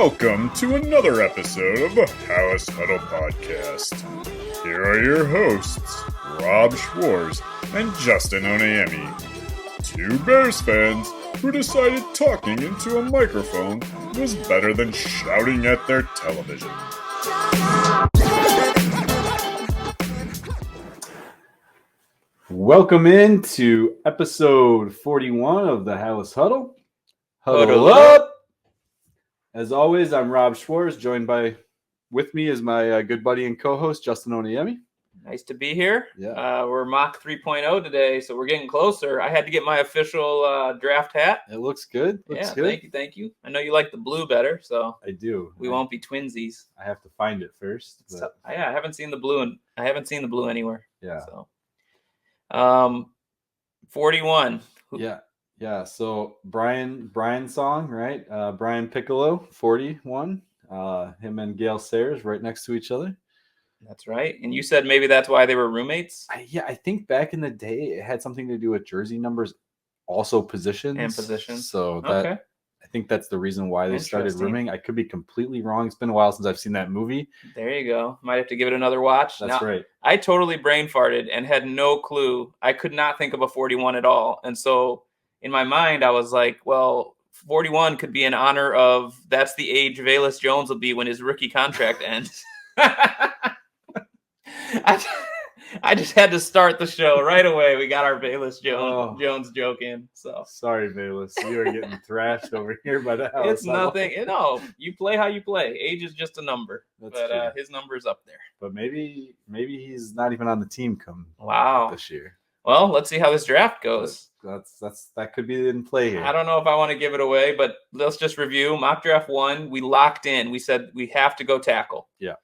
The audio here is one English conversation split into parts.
Welcome to another episode of the Halas Huddle podcast. Here are your hosts, Rob Schwartz and Justin Onayemi, two Bears fans who decided talking into a microphone was better than shouting at their television. Welcome into episode 41 of the Halas Huddle. Huddle up! As always, I'm Rob Schwartz, with me is my good buddy and co-host, Justin Onayemi. Nice to be here. Yeah. We're mock 3.0 today, so we're getting closer. I had to get my official draft hat. It looks good. Thank you. I know you like the blue better, so I do. We won't be twinsies. I have to find it first. But... I haven't seen the blue anywhere. Yeah. So, 41. Yeah. So Brian's song, right? Brian Piccolo, 41. Him and Gail Sayers right next to each other. That's right. And you said maybe that's why they were roommates? I think back in the day it had something to do with jersey numbers, also positions. And positions. So okay. I think that's the reason why they started rooming. I could be completely wrong. It's been a while since I've seen that movie. There you go. Might have to give it another watch. That's right. I totally brain farted and had no clue. I could not think of a 41 at all. And so in my mind, I was like, well, 41 could be in honor of that's the age Velus Jones will be when his rookie contract ends. I just had to start the show right away. We got our Velus Jones joke in. So sorry, Velus, you are getting thrashed over here by the house. It's nothing. You play how you play. Age is just a number. But his number's up there. But maybe he's not even on the team come this year. Well, let's see how this draft goes. That could be in play here. I don't know if I want to give it away, but let's just review. Mock draft 1, we locked in. We said we have to go tackle. Yeah.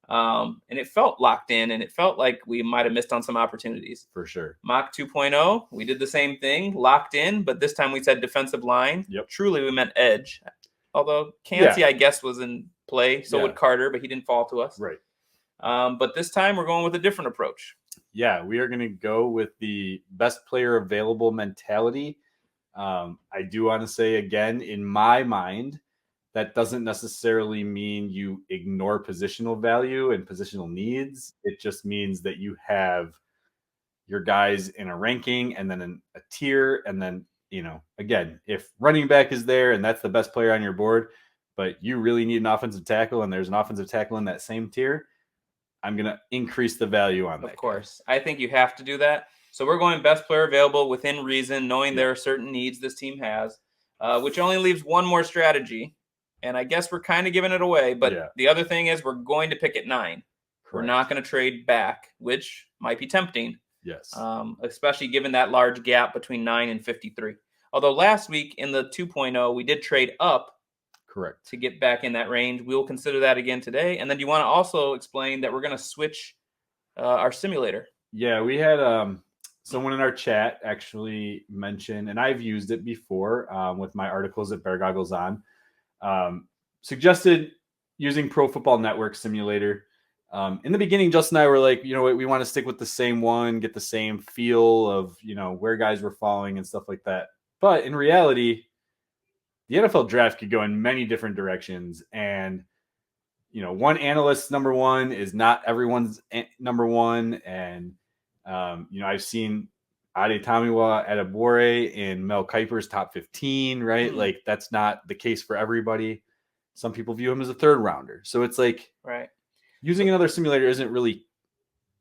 And it felt locked in, and it felt like we might have missed on some opportunities. For sure. Mock 2.0, we did the same thing, locked in, but this time we said defensive line. Yep. Truly, we meant edge. Although Cansey, I guess, was in play, so would Carter, but he didn't fall to us. Right. But this time we're going with a different approach. Yeah, we are going to go with the best player available mentality. I do want to say again, in my mind, that doesn't necessarily mean you ignore positional value and positional needs. It just means that you have your guys in a ranking and then in a tier. And then, again, if running back is there and that's the best player on your board, but you really need an offensive tackle and there's an offensive tackle in that same tier, I'm going to increase the value on that. Of course. I think you have to do that. So we're going best player available within reason, knowing there are certain needs this team has, which only leaves one more strategy. And I guess we're kind of giving it away. But the other thing is we're going to pick at 9. Correct. We're not going to trade back, which might be tempting. Yes. Especially given that large gap between 9 and 53. Although last week in the 2.0, we did trade up. Correct. To get back in that range. We will consider that again today. And then do you want to also explain that we're going to switch our simulator? Yeah, we had someone in our chat actually mention, and I've used it before with my articles at Bear Goggles On, suggested using Pro Football Network simulator. In the beginning, Justin and I were like, we want to stick with the same one, get the same feel of, where guys were falling and stuff like that. But in reality, the NFL draft could go in many different directions. And, one analyst's number one is not everyone's number one. And, I've seen Ade Tamiwa Adebore in Mel Kiper's top 15, right? Mm-hmm. Like, that's not the case for everybody. Some people view him as a third rounder. So it's like using another simulator isn't really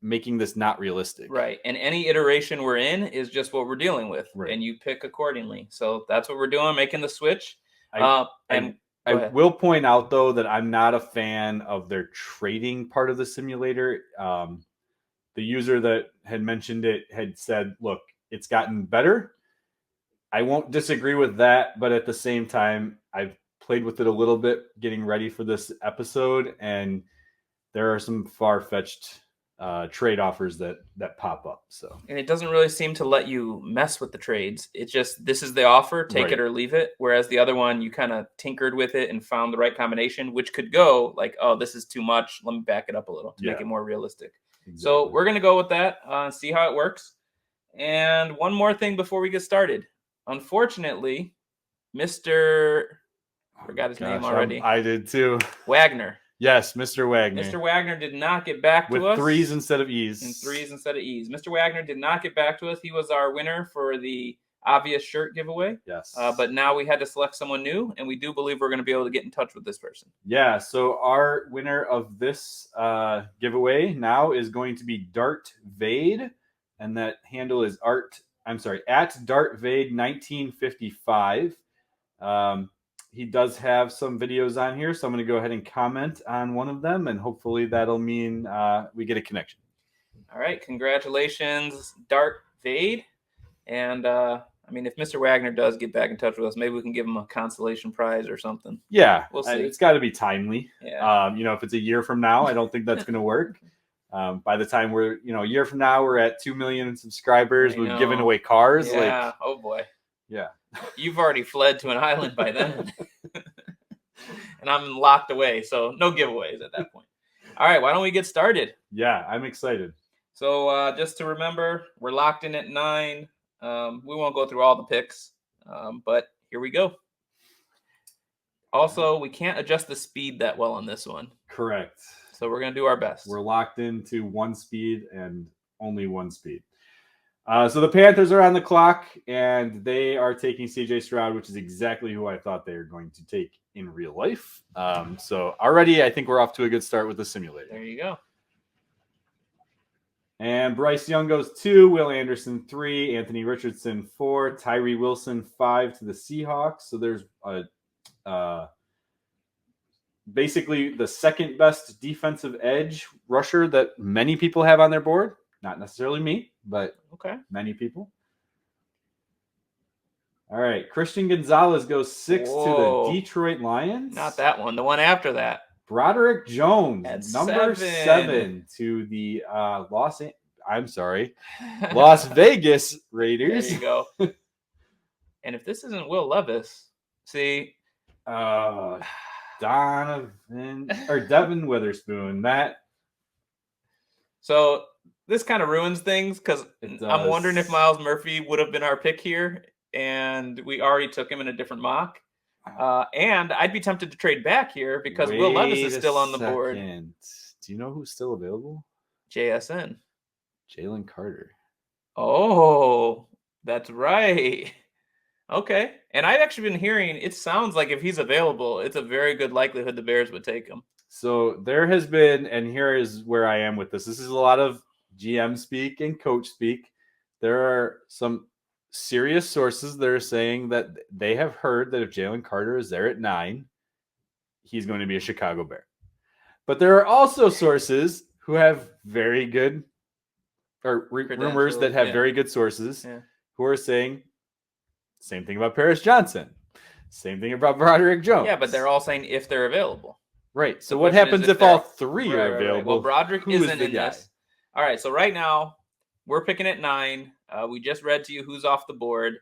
making this not realistic. Right. And any iteration we're in is just what we're dealing with. Right. And you pick accordingly. So that's what we're doing, making the switch. I will point out, though, that I'm not a fan of their trading part of the simulator. The user that had mentioned it had said, look, it's gotten better. I won't disagree with that. But at the same time, I've played with it a little bit getting ready for this episode. And there are some far-fetched trade offers that pop up. And it doesn't really seem to let you mess with the trades. It's just, this is the offer, take it or leave it. Whereas the other one, you kind of tinkered with it and found the right combination, which could go like, oh, this is too much. Let me back it up a little to make it more realistic. Exactly. So we're going to go with that, see how it works. And one more thing before we get started. Unfortunately, Mr. Forgot his name already. I did too. Wagner. Yes, Mr. Wagner. Mr. Wagner did not get back to us. With threes instead of E's. And threes instead of E's. Mr. Wagner did not get back to us. He was our winner for the obvious shirt giveaway. Yes. But now we had to select someone new, and we do believe we're going to be able to get in touch with this person. Yeah, so our winner of this giveaway now is going to be Dart Vade, and that handle is at DartVade1955. He does have some videos on here, so I'm going to go ahead and comment on one of them, and hopefully that'll mean we get a connection. All right, congratulations, Dart Vade. And, if Mr. Wagner does get back in touch with us, maybe we can give him a consolation prize or something. Yeah, we'll see. It's got to be timely. Yeah. If it's a year from now, I don't think that's going to work. By the time we're, a year from now, we're at 2 million subscribers. We've given away cars. Yeah. Oh, boy. Yeah. You've already fled to an island by then. And I'm locked away, so no giveaways at that point. All right, why don't we get started? Yeah, I'm excited. So just to remember, we're locked in at 9. We won't go through all the picks, but here we go. Also, we can't adjust the speed that well on this one. Correct. So we're going to do our best. We're locked into one speed and only one speed. So the Panthers are on the clock, and they are taking C.J. Stroud, which is exactly who I thought they were going to take in real life. So already I think we're off to a good start with the simulator. There you go. And Bryce Young goes 2, Will Anderson 3, Anthony Richardson 4, Tyree Wilson 5 to the Seahawks. So there's basically the second best defensive edge rusher that many people have on their board. Not necessarily me, but many people. All right, Christian Gonzalez goes 6 to the Detroit Lions. Not that one, the one after that. Broderick Jones, at number 7. 7 to the Las Vegas Raiders. There you go. And if this isn't Will Levis, see, Deveon Witherspoon. So this kind of ruins things because I'm wondering if Myles Murphy would have been our pick here, and we already took him in a different mock. And I'd be tempted to trade back here because Will Levis is still on the board. Do you know who's still available? JSN. Jalen Carter. Oh, that's right. Okay. And I've actually been hearing, it sounds like if he's available, it's a very good likelihood the Bears would take him. So there has been, and here is where I am with this. This is a lot of GM speak and coach speak. There are some serious sources that are saying that they have heard that if Jalen Carter is there at 9, he's going to be a Chicago Bear. But there are also sources who have very good, or rumors that have very good sources who are saying same thing about Paris Johnson, same thing about Broderick Jones. Yeah, but they're all saying if they're available. Right. So what happens if all 3 are available? Right. Well, Broderick isn't in this. All right. So right now we're picking at 9. We just read to you who's off the board.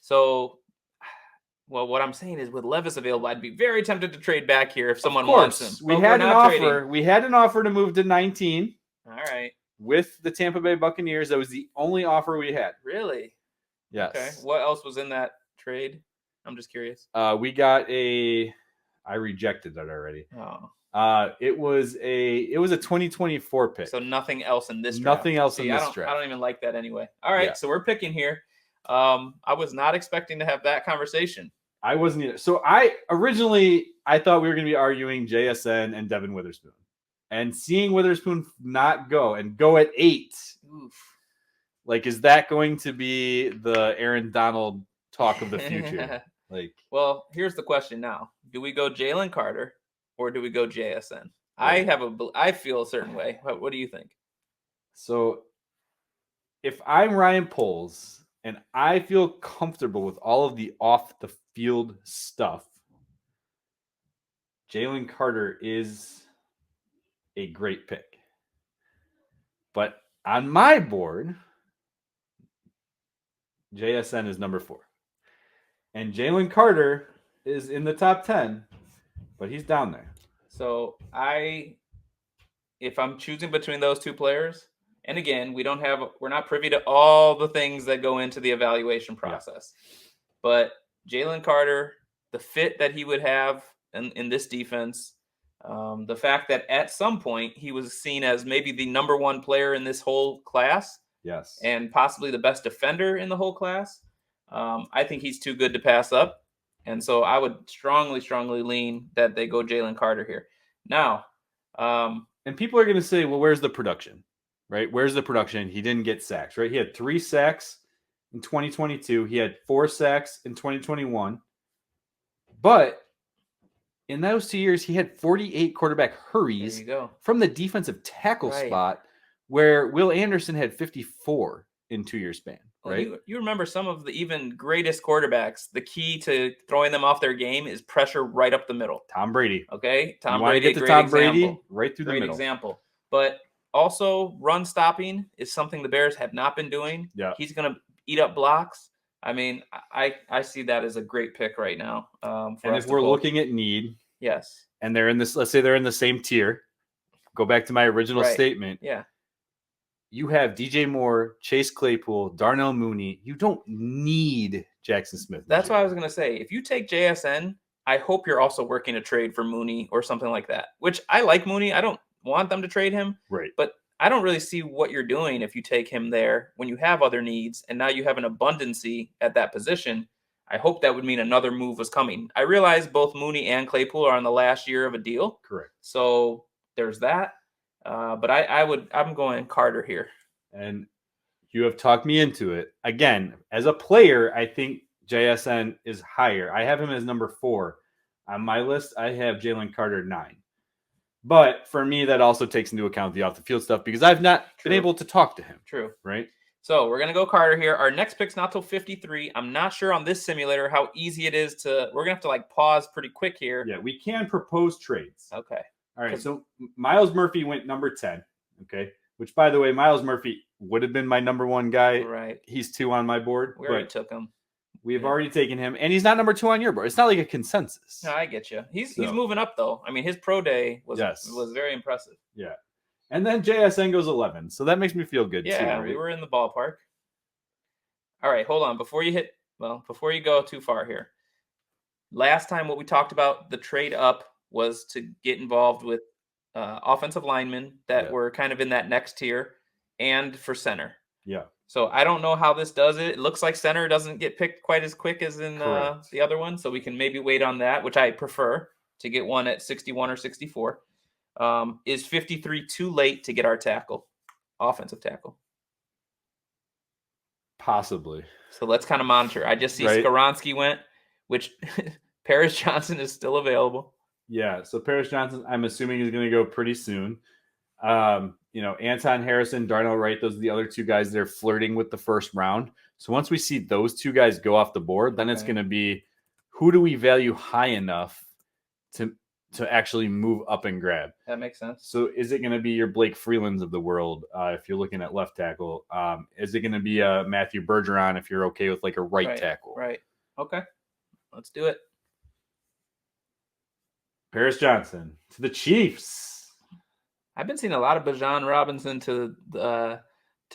So, what I'm saying is with Levis available, I'd be very tempted to trade back here if someone wants him. We had an offer. Trading. We had an offer to move to 19. All right. With the Tampa Bay Buccaneers. That was the only offer we had. Really? Yes. Okay. What else was in that trade? I'm just curious. We got I rejected that already. Oh. It was a 2024 pick. So nothing else in this draft. Nothing else in this draft. I don't even like that anyway. All right, so we're picking here. I was not expecting to have that conversation. I wasn't either. So I thought we were going to be arguing JSN and Deveon Witherspoon. And seeing Witherspoon not go and go at 8. Oof. Like, is that going to be the Aaron Donald talk of the future? Well, here's the question now. Do we go Jalen Carter or do we go JSN? I feel a certain way. What do you think? So if I'm Ryan Poles and I feel comfortable with all of the off the field stuff, Jalen Carter is a great pick. But on my board, JSN is number 4. And Jalen Carter is in the top 10, but he's down there. So if I'm choosing between those two players, and again, we're not privy to all the things that go into the evaluation process, but Jalen Carter the fit that he would have in this defense, the fact that at some point he was seen as maybe the number one player in this whole class. Yes. And possibly the best defender in the whole class. I think he's too good to pass up. And so I would strongly, strongly lean that they go Jalen Carter here. Now, and people are going to say, well, where's the production, right? Where's the production? He didn't get sacks, right? He had 3 sacks in 2022. He had 4 sacks in 2021. But in those 2 years, he had 48 quarterback hurries from the defensive tackle spot, where Will Anderson had 54 in 2 year span. Right? You remember some of the even greatest quarterbacks, the key to throwing them off their game is pressure right up the middle. Tom Brady. Okay? Tom Brady, get to Tom Brady right through the middle. Great example. But also, run stopping is something the Bears have not been doing. Yeah. He's going to eat up blocks. I mean, I see that as a great pick right now. And if we're looking at need, yes, and they're in this, let's say they're in the same tier. Go back to my original statement. Yeah. You have DJ Moore, Chase Claypool, Darnell Mooney. You don't need Jaxon Smith. That's what I was going to say. If you take JSN, I hope you're also working a trade for Mooney or something like that, which I like Mooney. I don't want them to trade him. Right. But I don't really see what you're doing if you take him there when you have other needs and now you have an abundancy at that position. I hope that would mean another move was coming. I realize both Mooney and Claypool are on the last year of a deal. Correct. So there's that. But I'm going Carter here. And you have talked me into it. Again, as a player, I think JSN is higher. I have him as number 4. On my list, I have Jalen Carter 9. But for me, that also takes into account the off-the-field stuff because I've not been able to talk to him. True. Right? So we're going to go Carter here. Our next pick's not till 53. I'm not sure on this simulator how easy it is to – we're going to have to pause pretty quick here. Yeah, we can propose trades. Okay. All right, so Myles Murphy went number 10, okay? Which, by the way, Myles Murphy would have been my number 1 guy. Right. He's 2 on my board. We already took him. We've already taken him, and he's not number 2 on your board. It's not like a consensus. No, I get you. He's moving up, though. I mean, his pro day was very impressive. Yeah. And then JSN goes 11, so that makes me feel good, too. Yeah, right? We were in the ballpark. All right, hold on. Before you go too far here, last time what we talked about, the trade up was to get involved with offensive linemen that were kind of in that next tier and for center. Yeah. So I don't know how this does it. It looks like center doesn't get picked quite as quick as in the other one. So we can maybe wait on that, which I prefer to get one at 61 or 64. Is 53 too late to get our tackle, offensive tackle? Possibly. So let's kind of monitor. I just see Skoronski went, which Paris Johnson is still available. Yeah, so Paris Johnson, I'm assuming is going to go pretty soon. Anton Harrison, Darnell Wright, those are the other 2 guys that are flirting with the first round. So once we see those 2 guys go off the board, then it's going to be who do we value high enough to actually move up and grab? That makes sense. So is it going to be your Blake Freelands of the world if you're looking at left tackle? Is it going to be Matthew Bergeron if you're okay with like a right tackle? Right. Okay. Let's do it. Paris Johnson to the Chiefs. I've been seeing a lot of Bijan Robinson to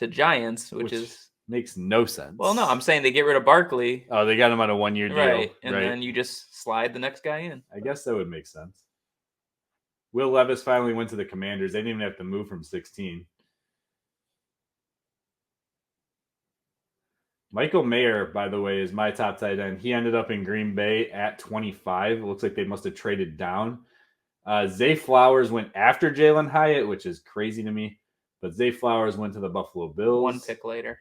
Giants, which is makes no sense. Well, no, I'm saying they get rid of Barkley. Oh, they got him on a 1-year deal. Right. And then you just slide the next guy in. I guess that would make sense. Will Levis finally went to the Commanders. They didn't even have to move from 16. Michael Mayer, by the way, is my top tight end. He ended up in Green Bay at 25. It looks like they must have traded down. Zay Flowers went after Jalen Hyatt, which is crazy to me. But Zay Flowers went to the Buffalo Bills. 1 pick later.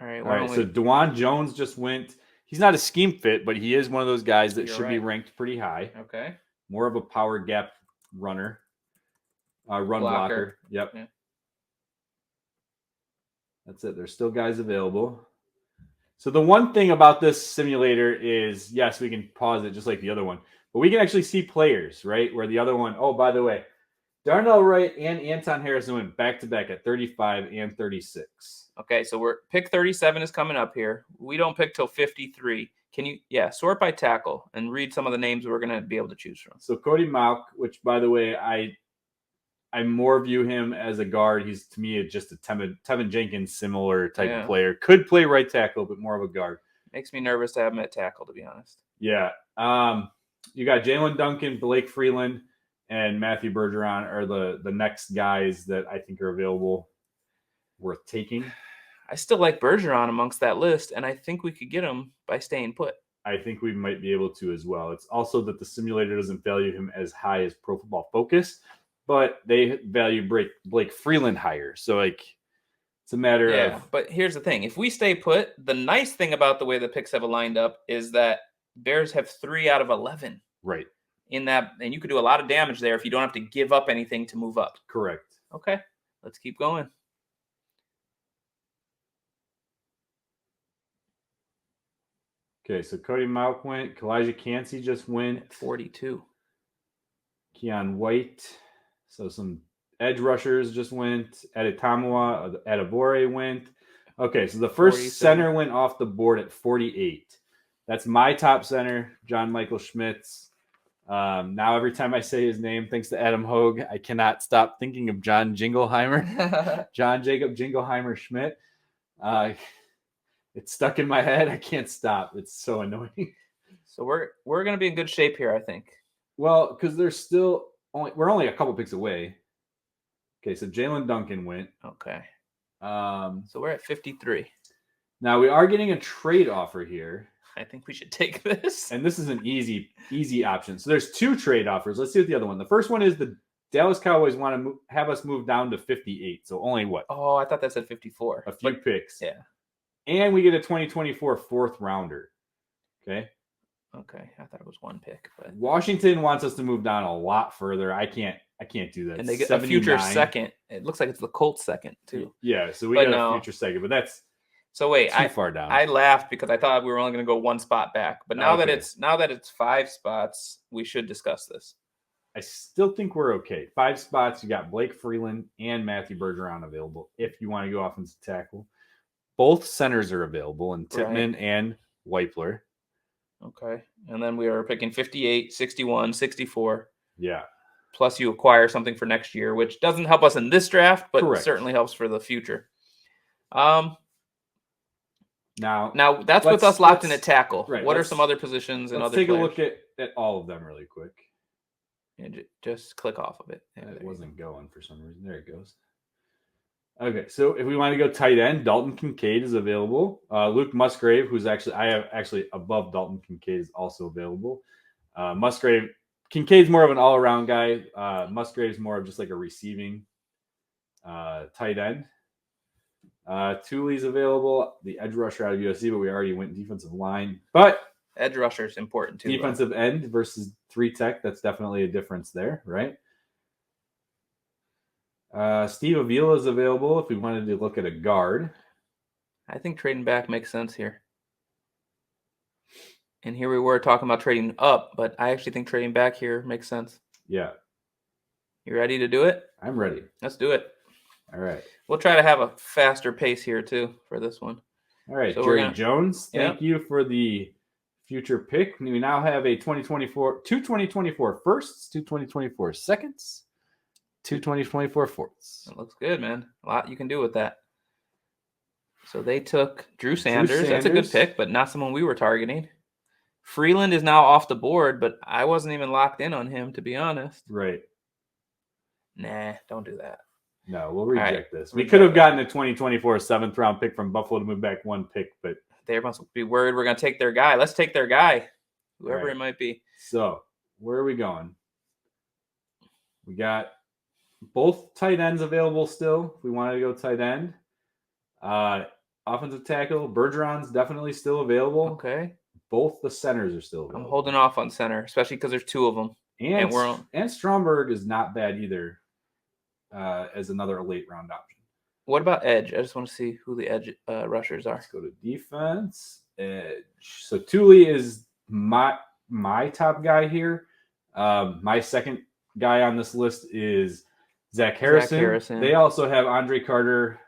All right, All right, so DeJuan Jones just went. He's not a scheme fit, but he is one of those guys that should be ranked pretty high. Okay. More of a power gap runner. Run blocker. Yep. Yeah. That's it. There's still guys available. So the one thing about this simulator is, yes, we can pause it just like the other one, but we can actually see players, right? Where the other one, oh, by the way, Darnell Wright and Anton Harrison went back-to-back at 35 and 36. Okay, so pick 37 is coming up here. We don't pick till 53. Can you, sort by tackle and read some of the names we're going to be able to choose from. So Cody Mauch, which, by the way, I I more view him as a guard. He's, to me, just a Tevin Jenkins similar type of player. Could play right tackle, but more of a guard. Makes me nervous to have him at tackle, to be honest. Yeah. You got Jalen Duncan, Blake Freeland, and Matthew Bergeron are the next guys that I think are available worth taking. I still like Bergeron amongst that list, and I think we could get him by staying put. I think we might be able to as well. It's also that the simulator doesn't value him as high as Pro Football Focus, but they value Blake Freeland higher. So, like, it's a matter of... Yeah, but here's the thing. If we stay put, the nice thing about the way the picks have lined up is that Bears have 3 out of 11. Right. In that, and you could do a lot of damage there if you don't have to give up anything to move up. Correct. Okay, let's keep going. Okay, so Cody Mauch went. Kalijah Cansey just went. 42. Keon White. So some edge rushers just went. Adetomawa, Adebore went. Okay, so the first 47. center went off the board at 48. That's my top center, John Michael Schmitz. Now every time I say his name, thanks to Adam Hogue, I cannot stop thinking of John Jingleheimer. John Jacob Jingleheimer Schmidt. It's stuck in my head. I can't stop. It's so annoying. So we're going to be in good shape here, I think. Well, because we're only a couple picks away. Okay, so Jalen Duncan went. Okay. So we're at 53. Now we are getting a trade offer here. I think we should take this. And this is an easy option. So there's 2 trade offers. Let's see what the other one. The first one is the Dallas Cowboys want to have us move down to 58. So only what? Oh, I thought that said 54. A few picks. Yeah. And we get a 2024 4th rounder. Okay. Okay. I thought it was 1 pick. But Washington wants us to move down a lot further. I can't do that. And they get 79. A future second. It looks like it's the Colts second too. Yeah. So we got a future second, but that's so wait. too far down. I laughed because I thought we were only going to go 1 spot back. But now that it's 5 spots, we should discuss this. I still think we're okay. 5 spots. You got Blake Freeland and Matthew Bergeron available if you want to go offensive tackle. Both centers are available in Tippmann and Weipler. Okay. And then we are picking 58, 61, 64. Yeah. Plus you acquire something for next year, which doesn't help us in this draft, but certainly helps for the future. Now that's with us locked in at tackle. Right, what are some other positions and other players? Let's take a look at all of them really quick. And just click off of it. Yeah, it wasn't going for some reason. There it goes. Okay, so if we want to go tight end, Dalton Kincaid is available. Luke Musgrave, who's actually above Dalton Kincaid, is also available. Kincaid's more of an all-around guy. Musgrave's more of just like a receiving tight end. Thule's available, the edge rusher out of USC, but we already went defensive line. But edge rusher is important too. Defensive end versus 3 tech, that's definitely a difference there, right? Steve Avila is available if we wanted to look at a guard. I think trading back makes sense here. And here we were talking about trading up, but I actually think trading back here makes sense. Yeah. You ready to do it? I'm ready. Let's do it. All right. We'll try to have a faster pace here too for this one. All right. So Jerry Jones, thank you for the future pick. We now have two 2024 firsts, 2 2024 seconds, 2 2024 fourths. That looks good, man. A lot you can do with that. So they took Drew Sanders. That's a good pick, but not someone we were targeting. Freeland is now off the board, but I wasn't even locked in on him, to be honest. Right. Nah, don't do that. No, we'll reject this. We could have gotten a 2024 7th round pick from Buffalo to move back 1 pick, but they must be worried we're going to take their guy. Let's take their guy, whoever it might be. So where are we going? We got both tight ends available still. If we wanted to go tight end. Offensive tackle, Bergeron's definitely still available. Okay. Both the centers are still available. I'm holding off on center, especially because there's 2 of them. And Stromberg is not bad either as another late round option. What about edge? I just want to see who the edge rushers are. Let's go to defense. Edge. So Thule is my top guy here. My second guy on this list is Zach Harrison. They also have Andre Carter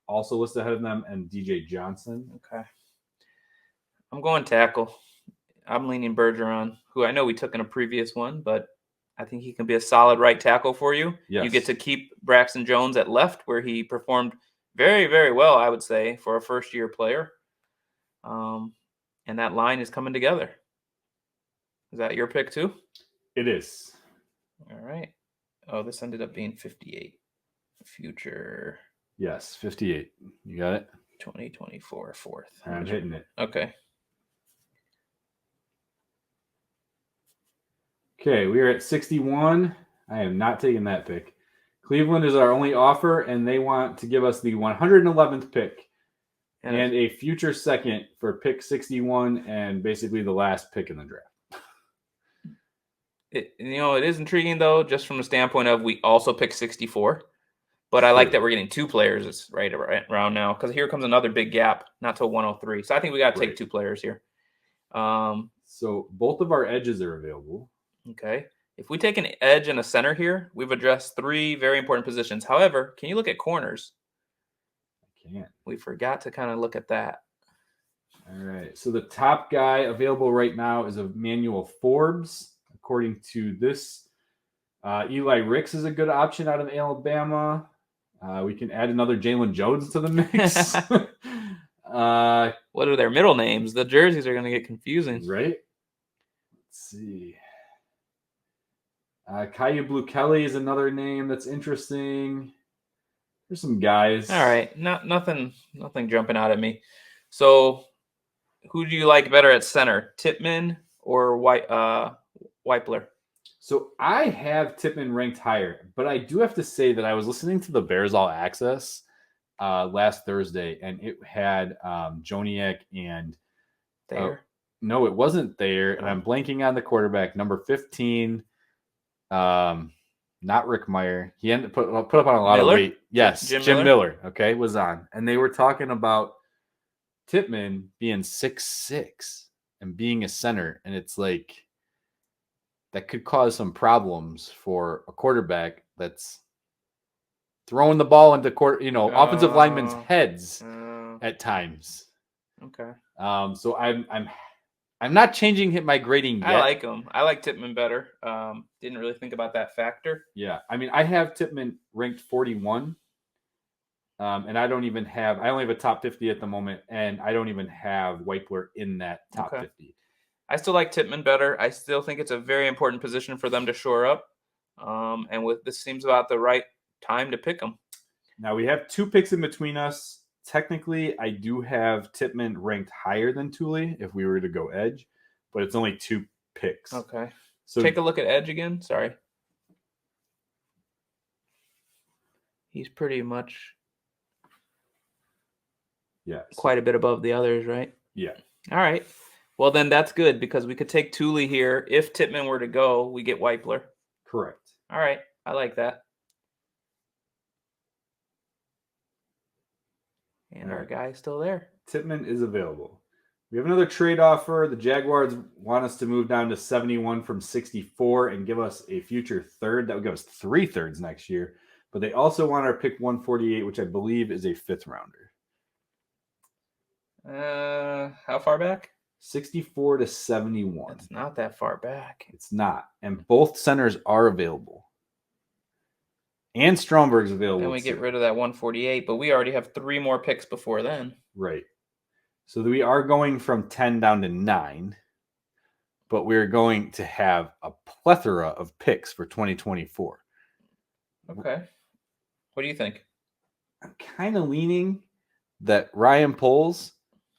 also listed ahead of them, and DJ Johnson. Okay. I'm going tackle. I'm leaning Bergeron, who I know we took in a previous one, but I think he can be a solid right tackle for you. Yes. You get to keep Braxton Jones at left, where he performed very, very well, I would say, for a first-year player. And that line is coming together. Is that your pick too? It is. All right. Oh, this ended up being 58. Future. Yes, 58. You got it? 2024 fourth. I'm hitting it. Okay. Okay, we are at 61. I am not taking that pick. Cleveland is our only offer, and they want to give us the 111th pick and a future second for pick 61 and basically the last pick in the draft. It is intriguing, though, just from the standpoint of we also picked 64. But I like that we're getting two players right around now, because here comes another big gap, not till 103. So I think we got to take two players here. So both of our edges are available. Okay. If we take an edge and a center here, we've addressed three very important positions. However, can you look at corners? I can't. We forgot to kind of look at that. All right. So the top guy available right now is Emmanuel Forbes. According to this, Eli Ricks is a good option out of Alabama. We can add another Jalen Jones to the mix. What are their middle names? The jerseys are going to get confusing. Right? Let's see. Caillou Blue Kelly is another name that's interesting. There's some guys. All right. Nothing jumping out at me. So who do you like better at center, Tippmann or Weipler? So I have Tippmann ranked higher, but I do have to say that I was listening to the Bears All Access last Thursday, and it had Joniak and Thayer. No, it wasn't Thayer, and I'm blanking on the quarterback, number 15. Not Rick Meyer. He ended put up on a lot of weight. Yes, Jim Miller. Okay, was on, and they were talking about Tippmann being 6'6" and being a center, and it's like that could cause some problems for a quarterback that's throwing the ball into offensive linemen's heads at times. Okay. So I'm not changing my grading yet. I like him. I like Tippmann better. Didn't really think about that factor. Yeah. I mean, I have Tippmann ranked 41. And I only have a top 50 at the moment, and I don't even have Weipler in that top 50. I still like Tippmann better. I still think it's a very important position for them to shore up. And this seems about the right time to pick them. Now we have two picks in between us. Technically, I do have Tippmann ranked higher than Thule if we were to go edge, but it's only two picks. Okay. So take a look at edge again. Sorry. He's pretty much quite a bit above the others, right? Yeah. All right. Well, then that's good because we could take Thule here. If Tippmann were to go, we get Weipler. Correct. All right. I like that. And our guy's still there. Tippmann is available. We have another trade offer. The Jaguars want us to move down to 71 from 64 and give us a future third. That would give us 3 thirds next year. But they also want our pick 148, which I believe is a 5th rounder. How far back? 64 to 71. It's not that far back. It's not. And both centers are available. And Stromberg's available. Then we get rid of that 148, but we already have 3 more picks before then. Right. So we are going from 10 down to 9, but we're going to have a plethora of picks for 2024. Okay. What do you think? I'm kind of leaning that Ryan Poles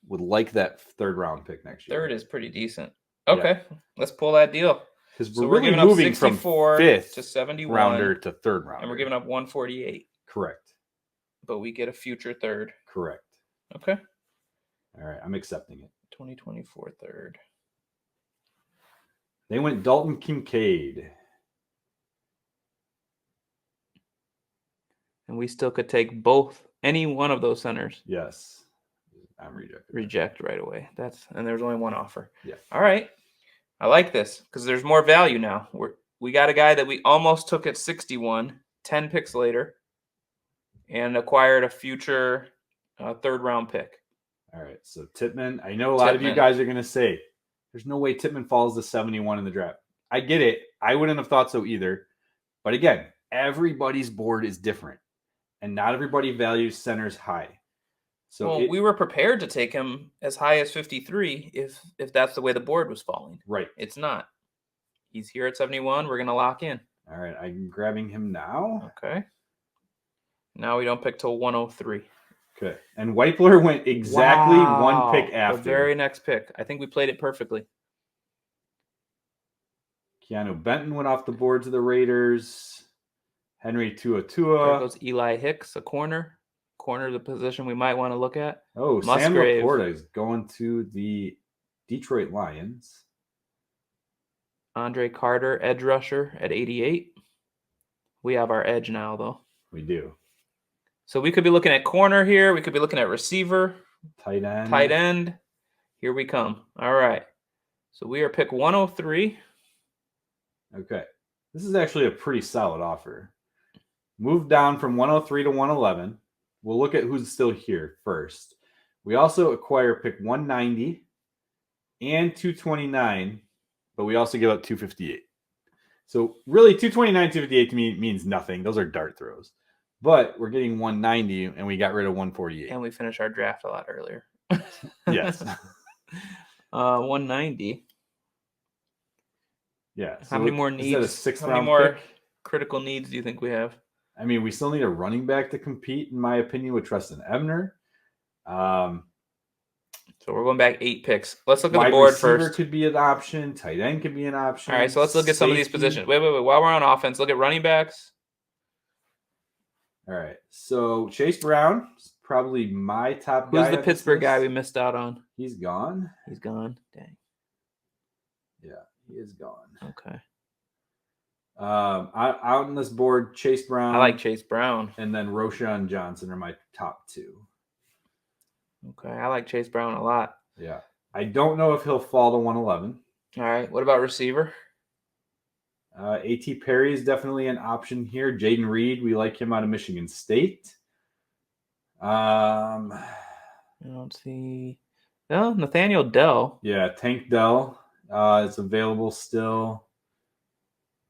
would like that 3rd round pick next year. 3rd is pretty decent. Okay. Yeah. Let's pull that deal. Because we're really moving from 5th to 71 rounder to 3rd rounder. And we're giving up 148. Correct. But we get a future 3rd. Correct. Okay. All right. I'm accepting it. 2024 3rd. They went Dalton Kincaid. And we still could take any one of those centers. Yes. I'm rejected. Reject right away. And there's only one offer. Yeah. All right. I like this because there's more value now. We got a guy that we almost took at 61, 10 picks later, and acquired a future 3rd round pick. All right. So Tippmann, I know a lot of you guys are going to say, there's no way Tippmann falls to 71 in the draft. I get it. I wouldn't have thought so either. But again, everybody's board is different, and not everybody values centers high. So we were prepared to take him as high as 53 if that's the way the board was falling. Right. It's not. He's here at 71. We're going to lock in. All right. I'm grabbing him now. Okay. Now we don't pick till 103. Okay. And Weipler went exactly one pick after. The very next pick. I think we played it perfectly. Keanu Benton went off the board to the Raiders. Henry There Tuatua. goes Eli Hicks, a corner. Corner, the position we might want to look at. Oh, Musgrave. Sam Laporta is going to the Detroit Lions. Andre Carter, edge rusher at 88. We have our edge now, though. We do. So we could be looking at corner here. We could be looking at receiver. Tight end. Tight end. Here we come. All right. So we are pick 103. Okay. This is actually a pretty solid offer. Move down from 103 to 111. We'll look at who's still here first. We also acquire pick 190 and 229, but we also give up 258. So really 229, 258 to me means nothing. Those are dart throws. But we're getting 190 and we got rid of 148. And we finished our draft a lot earlier. Yes. 190. Yeah. How many more needs? Is that a sixth How many round more pick? critical needs do you think we have? I mean, we still need a running back to compete, in my opinion, with Treston Ebner. So we're going back 8 picks. Let's look at Wide the board receiver first. could be an option. Tight end could be an option. All right, so let's look at some of these Safety. positions. Wait. While we're on offense, look at running backs. All right. So Chase Brown is probably my top guy. Who's the on this Pittsburgh guy we list. missed out on? He's gone. He's gone. Dang. Yeah, he is gone. Okay. Out on this board, Chase Brown. I like Chase Brown. And then Roshan Johnson are my top 2. Okay, I like Chase Brown a lot. Yeah. I don't know if he'll fall to 111. All right, what about receiver? A.T. Perry is definitely an option here. Jaden Reed, we like him out of Michigan State. I don't see. Oh, Nathaniel Dell. Yeah, Tank Dell is available still.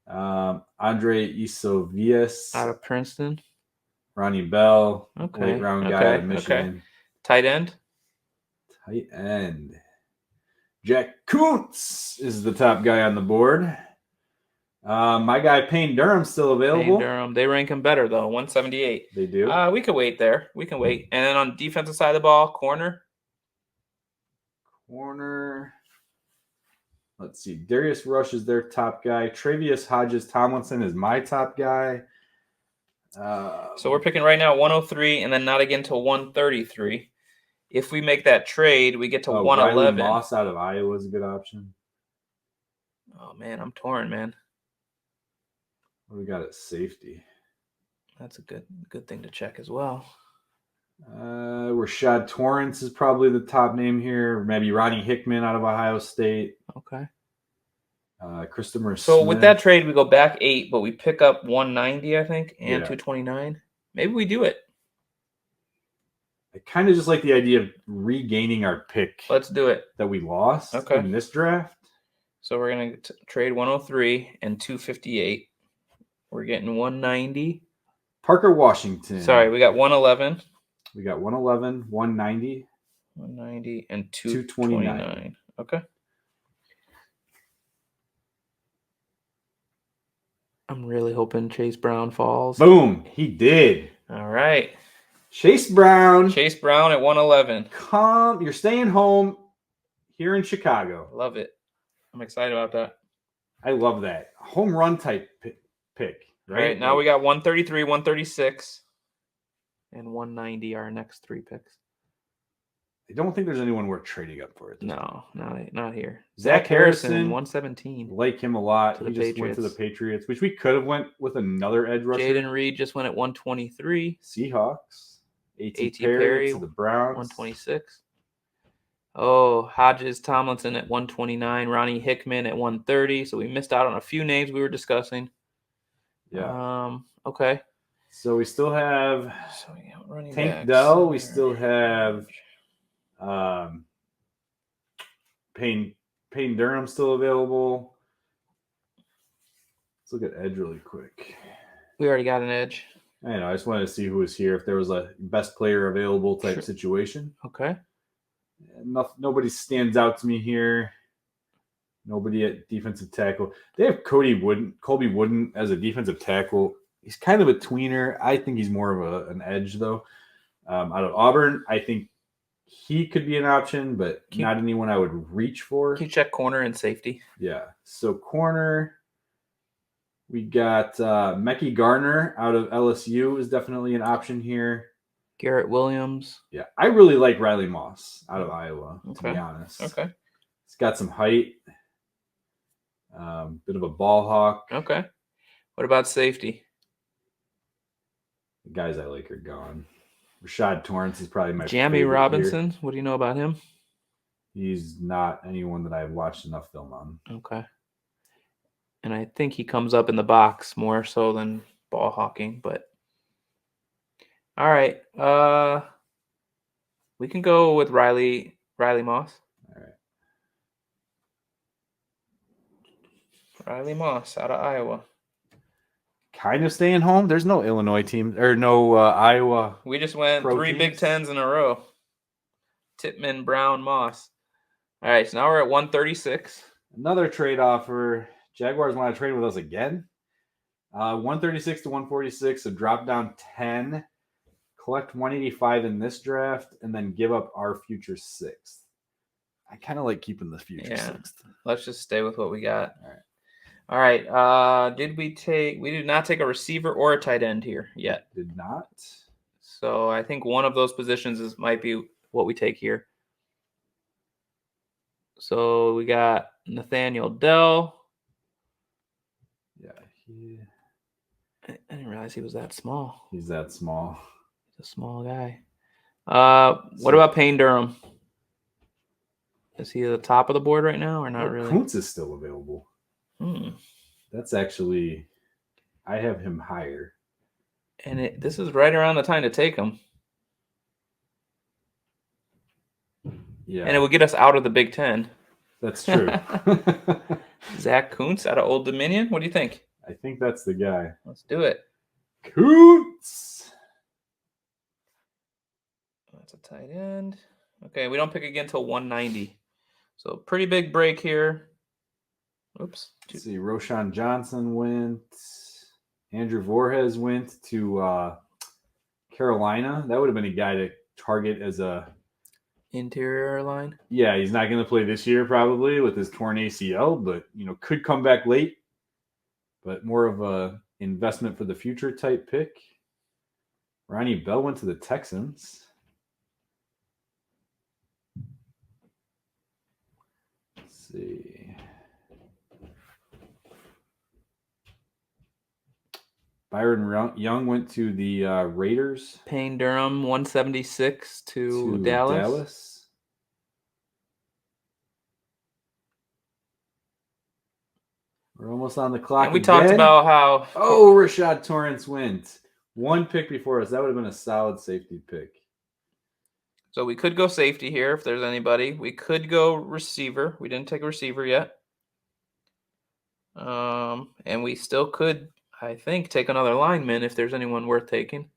Andre Isovias. Out of Princeton. Ronnie Bell. Okay. Late round guy out of Michigan. Okay. Tight end. Tight end. Jack Kuntz is the top guy on the board. My guy Payne Durham's still available. Payne Durham. They rank him better, though. 178. They do. We could wait there. We can wait. And then on defensive side of the ball, corner. Let's see. Darius Rush is their top guy. Travius Hodges Tomlinson is my top guy. So we're picking right now 103 and then not again till 133. If we make that trade, we get to 111. Riley Moss out of Iowa is a good option. Oh, man, I'm torn, man. What do we got at safety? That's a good thing to check as well. Rashad Torrance is probably the top name here. Maybe Ronnie Hickman out of Ohio State. Okay. Christopher So Smith. with that trade, we go back 8, but we pick up 190, I think, and Yeah. 229. Maybe we do it. I kind of just like the idea of regaining our pick Let's do it. that we lost in this draft. So we're going to trade 103 and 258. We're getting 190. Parker Washington. Sorry, we got 111. We got 111, 190. 190 and 229. Okay. I'm really hoping Chase Brown falls. Boom. He did. All right. Chase Brown. Chase Brown at 111. You're staying home here in Chicago. Love it. I'm excited about that. I love that. Home run type pick. All right. Now we got 133, 136, and 190, our next 3 picks. I don't think there's anyone worth trading up for it. No, not here. Zach Harrison, 117. Like him a lot. To He the just went to the Patriots, which we could have went with another edge rusher. Jaden Reed just went at 123. Seahawks. A.T. Perry, Perry to the Browns. 126. Oh, Hodges Tomlinson at 129. Ronnie Hickman at 130. So we missed out on a few names we were discussing. Yeah. Okay. So we still have we got running Tank backs. Dell. We still have Payne Durham still available. look at edge really quick. We already got an edge. I know. I just wanted to see who was here. If there was a best player available type situation. Okay. Nobody stands out to me here. Nobody at defensive tackle. They have Colby Wooden as a defensive tackle. He's kind of a tweener. I think he's more of an edge, though. Out of Auburn, I think he could be an option, but not anyone I would reach for. Can you check corner and safety? Yeah. So corner, we got Mekhi Garner out of LSU is definitely an option here. Garrett Williams. Yeah. I really like Riley Moss out of Iowa, to be honest. Okay. He's got some height. Bit of a ball hawk. Okay. What about safety? The guys I like are gone. Rashad Torrance is probably my Jamie favorite Robinson. here. What do you know about him? He's not anyone that I've watched enough film on. Okay. And I think he comes up in the box more so than ball hawking, but all right. We can go with Riley Moss. All right. Riley Moss out of Iowa. Kind of staying home. There's no Illinois team or no Iowa. We just went 3 Big Tens in a row. Tippmann, Brown, Moss. All right, so now we're at 136. Another trade offer. Jaguars want to trade with us again. 136 to 146, so drop down 10. Collect 185 in this draft, and then give up our future 6th. I kind of like keeping the future 6th. Let's just stay with what we got. All right. All right. We did not take a receiver or a tight end here yet. Did not. So I think one of those positions might be what we take here. So we got Nathaniel Dell. Yeah. I didn't realize he was that small. He's that small. He's a small guy. What about Payne Durham? Is he at the top of the board right now or not really? Kuntz is still available. That's actually, I have him higher. And this is right around the time to take him. Yeah. And it would get us out of the Big Ten. That's true. Zach Kuntz out of Old Dominion. What do you think? I think that's the guy. Let's do it. Kuntz. That's a tight end. Okay, we don't pick again until 190. So pretty big break here. Oops. Let's see, Roshan Johnson went. Andrew Voorhees went to Carolina. That would have been a guy to target as a interior line. Yeah, he's not going to play this year probably with his torn ACL, but could come back late. But more of a investment for the future type pick. Ronnie Bell went to the Texans. Let's see. Byron Young went to the Raiders. Payne Durham, 176 to Dallas. We're almost on the clock. And we talked about how... Oh, Rashad Torrance went. 1 pick before us. That would have been a solid safety pick. So we could go safety here if there's anybody. We could go receiver. We didn't take a receiver yet. And we still could... I think take another lineman if there's anyone worth taking.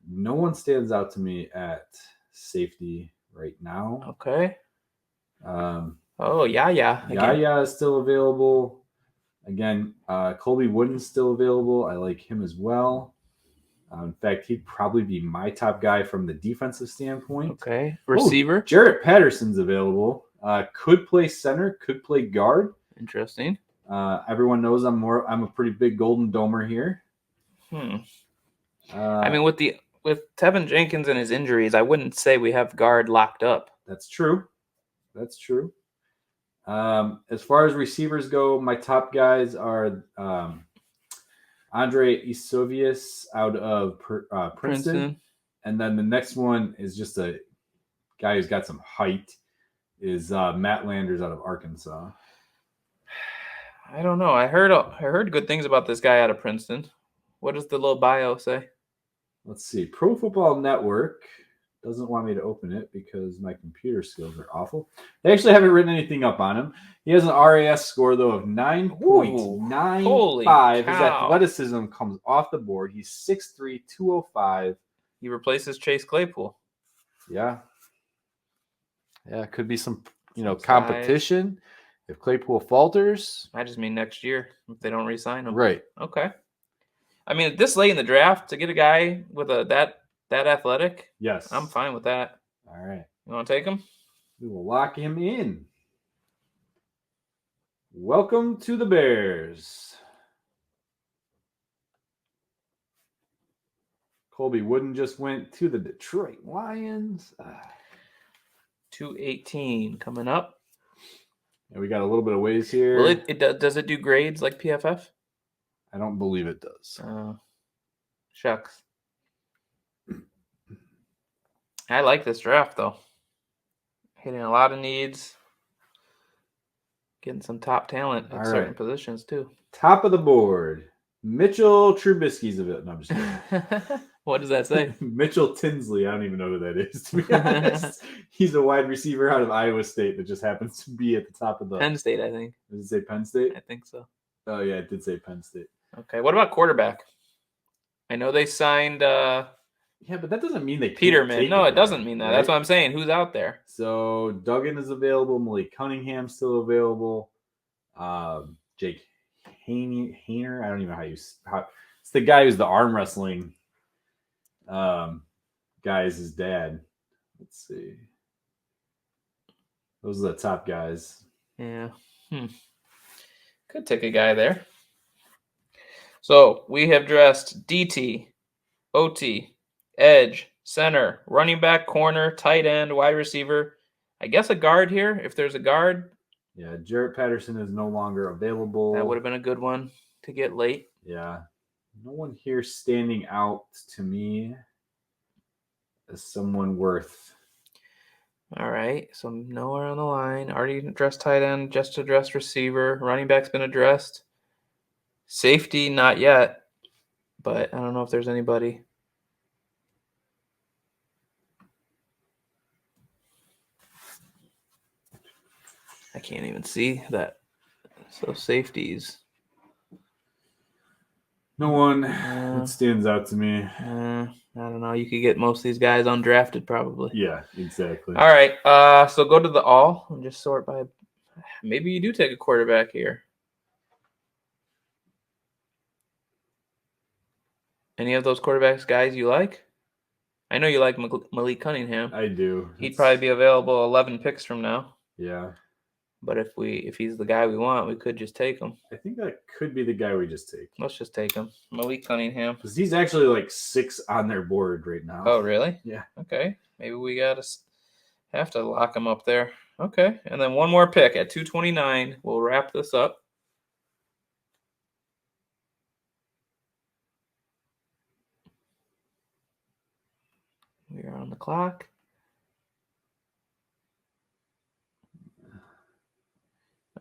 No one stands out to me at safety right now. Okay. Yeah. Yaya is still available. Again, Colby Wooden's still available. I like him as well. In fact, he'd probably be my top guy from the defensive standpoint. Okay. Receiver. Jarrett Patterson's available. Could play center, could play guard. Interesting. Everyone knows I'm a pretty big Golden Domer here. I mean, with Tevin Jenkins and his injuries, I wouldn't say we have guard locked up. That's true. As far as receivers go, my top guys are Andre Isovius out of Princeton. And then the next one is just a guy who's got some height, is Matt Landers out of Arkansas. I don't know. I heard good things about this guy out of Princeton. What does the little bio say? Let's see. Pro Football Network doesn't want me to open it because my computer skills are awful. They actually haven't written anything up on him. He has an RAS score, though, of 9.95. His athleticism comes off the board. He's 6'3", 205. He replaces Chase Claypool. Yeah. Yeah, it could be some competition. If Claypool falters. I just mean next year if they don't re-sign him. Right. Okay. I mean, this late in the draft to get a guy with that athletic, yes, I'm fine with that. All right. You want to take him? We will lock him in. Welcome to the Bears. Colby Wooden just went to the Detroit Lions. 218 coming up. And we got a little bit of ways here. Well, does it do grades like PFF? I don't believe it does. Shucks. I like this draft, though. Hitting a lot of needs. Getting some top talent at certain positions, too. Top of the board. Mitchell Trubisky's of it. No, I'm just kidding. What does that say? Mitchell Tinsley. I don't even know who that is, to be honest. He's a wide receiver out of Iowa State that just happens to be at the top of the... Penn State, I think. Does it say Penn State? I think so. Oh, yeah, it did say Penn State. Okay, what about quarterback? I know they signed... Yeah, but that doesn't mean they Peterman. No, it doesn't mean that. Right? That's what I'm saying. Who's out there? So Duggan is available. Malik Cunningham's still available. Jake Hayner. I don't even know it's the guy who's the arm wrestling guy is his dad. Let's see. Those are the top guys. Yeah. Could take a guy there. So we have dressed DT, OT, edge, center, running back, corner, tight end, wide receiver. I guess a guard here, if there's a guard. Yeah, Jarrett Patterson is no longer available. That would have been a good one to get late. Yeah. No one here standing out to me as someone worth. All right, so nowhere on the line. Already addressed tight end, just addressed receiver. Running back's been addressed. Safety, not yet, but I don't know if there's anybody. I can't even see that. So safeties. No one that stands out to me. I don't know. You could get most of these guys undrafted probably. Yeah, exactly. All right. So go to the all and just sort by. Maybe you do take a quarterback here. Any of those quarterbacks guys you like? I know you like Malik Cunningham. I do. He'd probably be available 11 picks from now. Yeah. But if he's the guy we want, we could just take him. I think that could be the guy we just take. Let's just take him. Malik Cunningham. Because he's actually like 6 on their board right now. Oh, really? Yeah. Okay. Maybe we have to lock him up there. Okay. And then one more pick at 229. We'll wrap this up. We are on the clock.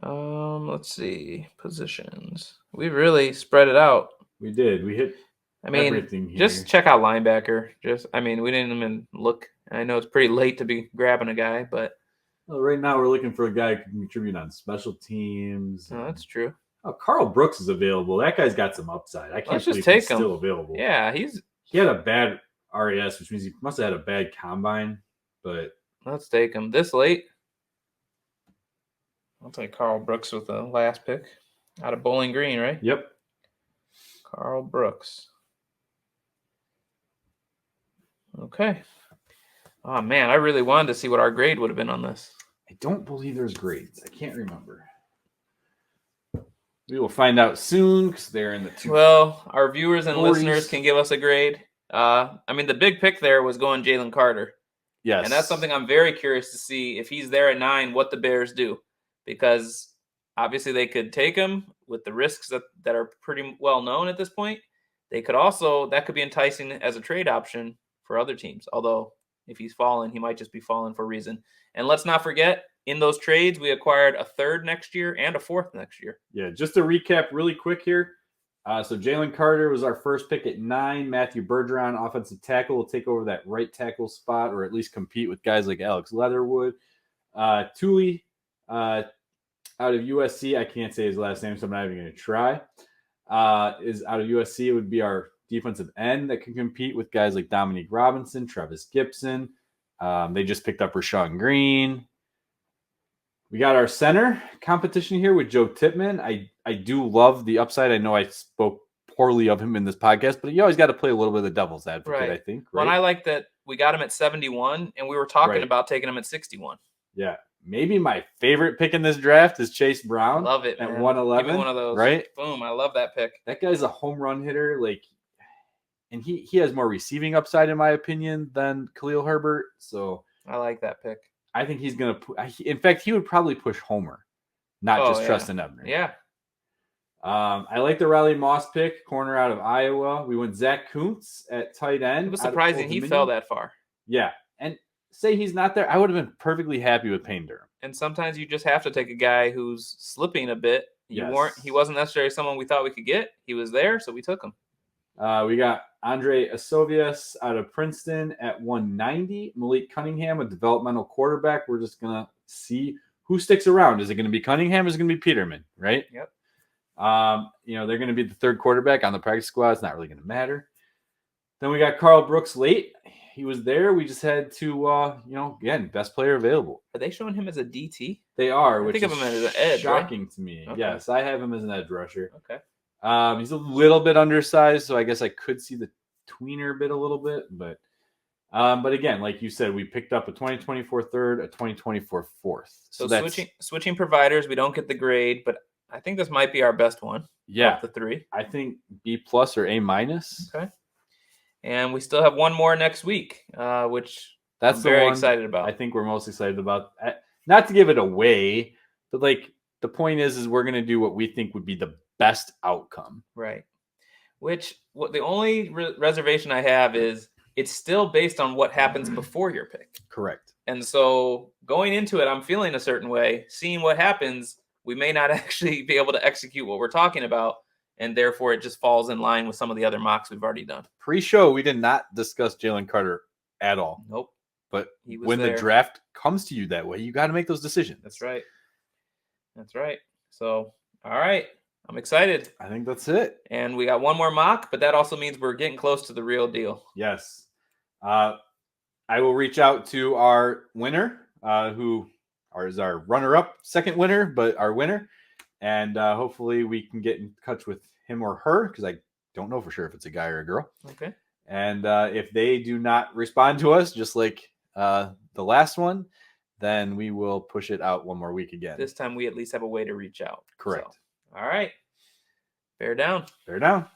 Let's see. Positions. We really spread it out. We did. We hit everything here. Just check out linebacker. We didn't even look. I know it's pretty late to be grabbing a guy, but right now we're looking for a guy who can contribute on special teams. Oh, that's true. Oh, Carl Brooks is available. That guy's got some upside. I can't believe he's still available. Yeah, he had a bad RAS, which means he must have had a bad combine. But let's take him this late. I'll take Carl Brooks with the last pick out of Bowling Green, right? Yep. Carl Brooks. Okay. Oh, man, I really wanted to see what our grade would have been on this. I don't believe there's grades. I can't remember. We will find out soon because they're in the 2. Well, our viewers and listeners can give us a grade. The big pick there was going Jalen Carter. Yes. And that's something I'm very curious to see if he's there at 9, what the Bears do. Because obviously they could take him with the risks that are pretty well known at this point. They could also, that could be enticing as a trade option for other teams. Although if he's fallen, he might just be falling for a reason. And let's not forget, in those trades, we acquired a 3rd next year and a 4th next year. Yeah, just to recap really quick here. So Jalen Carter was our first pick at 9. Matthew Bergeron, offensive tackle, will take over that right tackle spot, or at least compete with guys like Alex Leatherwood. Thule, out of USC, I can't say his last name, so I'm not even going to try. Is out of USC. It would be our defensive end that can compete with guys like Dominique Robinson, Travis Gibson. They just picked up Rashawn Green. We got our center competition here with Joe Tippmann. I do love the upside. I know I spoke poorly of him in this podcast, but you always got to play a little bit of the devil's advocate, right. I think. Right? Well, and I like that we got him at 71, and we were talking about taking him at 61. Yeah. Maybe my favorite pick in this draft is Chase Brown. Love it, at man. 111. Give me one of those. Right? Boom. I love that pick. That guy's a home run hitter. And he has more receiving upside, in my opinion, than Khalil Herbert. So I like that pick. I think he's going to – in fact, he would probably push Homer, not just Tristan Ebner. Yeah. I like the Riley Moss pick, corner out of Iowa. We went Zach Kuntz at tight end. It was surprising he fell that far. Yeah. And say he's not there, I would have been perfectly happy with Payne Durham. And sometimes you just have to take a guy who's slipping a bit. He wasn't necessarily someone we thought we could get. He was there, so we took him. We got Andre Asovias out of Princeton at 190. Malik Cunningham, a developmental quarterback. We're just going to see who sticks around. Is it going to be Cunningham or is it going to be Peterman, right? Yep. They're going to be the third quarterback on the practice squad. It's not really going to matter. Then we got Carl Brooks late. He was there. We just had to, again, best player available. Are they showing him as a DT? They are, I which think is of him as an edge, shocking right? to me. Okay. Yes, I have him as an edge rusher. Okay. He's a little bit undersized, so I guess I could see the tweener bit a little bit. But again, like you said, we picked up a 2024 third, a 2024 fourth. So switching providers, we don't get the grade, but I think this might be our best one. Yeah. Of the three. I think B+ or A-. Okay. And we still have one more next week, which I'm very excited about. I think we're most excited about. Not to give it away, but the point is we're going to do what we think would be the best outcome. Right. The only reservation I have is it's still based on what happens before your pick. Correct. And so going into it, I'm feeling a certain way. Seeing what happens, we may not actually be able to execute what we're talking about. And therefore, it just falls in line with some of the other mocks we've already done. Pre-show, we did not discuss Jalen Carter at all. Nope. But when the draft comes to you that way, you got to make those decisions. That's right. So, all right. I'm excited. I think that's it. And we got one more mock, but that also means we're getting close to the real deal. Yes. I will reach out to our winner, who is our runner-up, second winner, but our winner. And hopefully we can get in touch with him or her, because I don't know for sure if it's a guy or a girl. Okay. And if they do not respond to us, just like the last one, then we will push it out one more week again. This time we at least have a way to reach out. Correct. So, all right. Bear down. Bear down.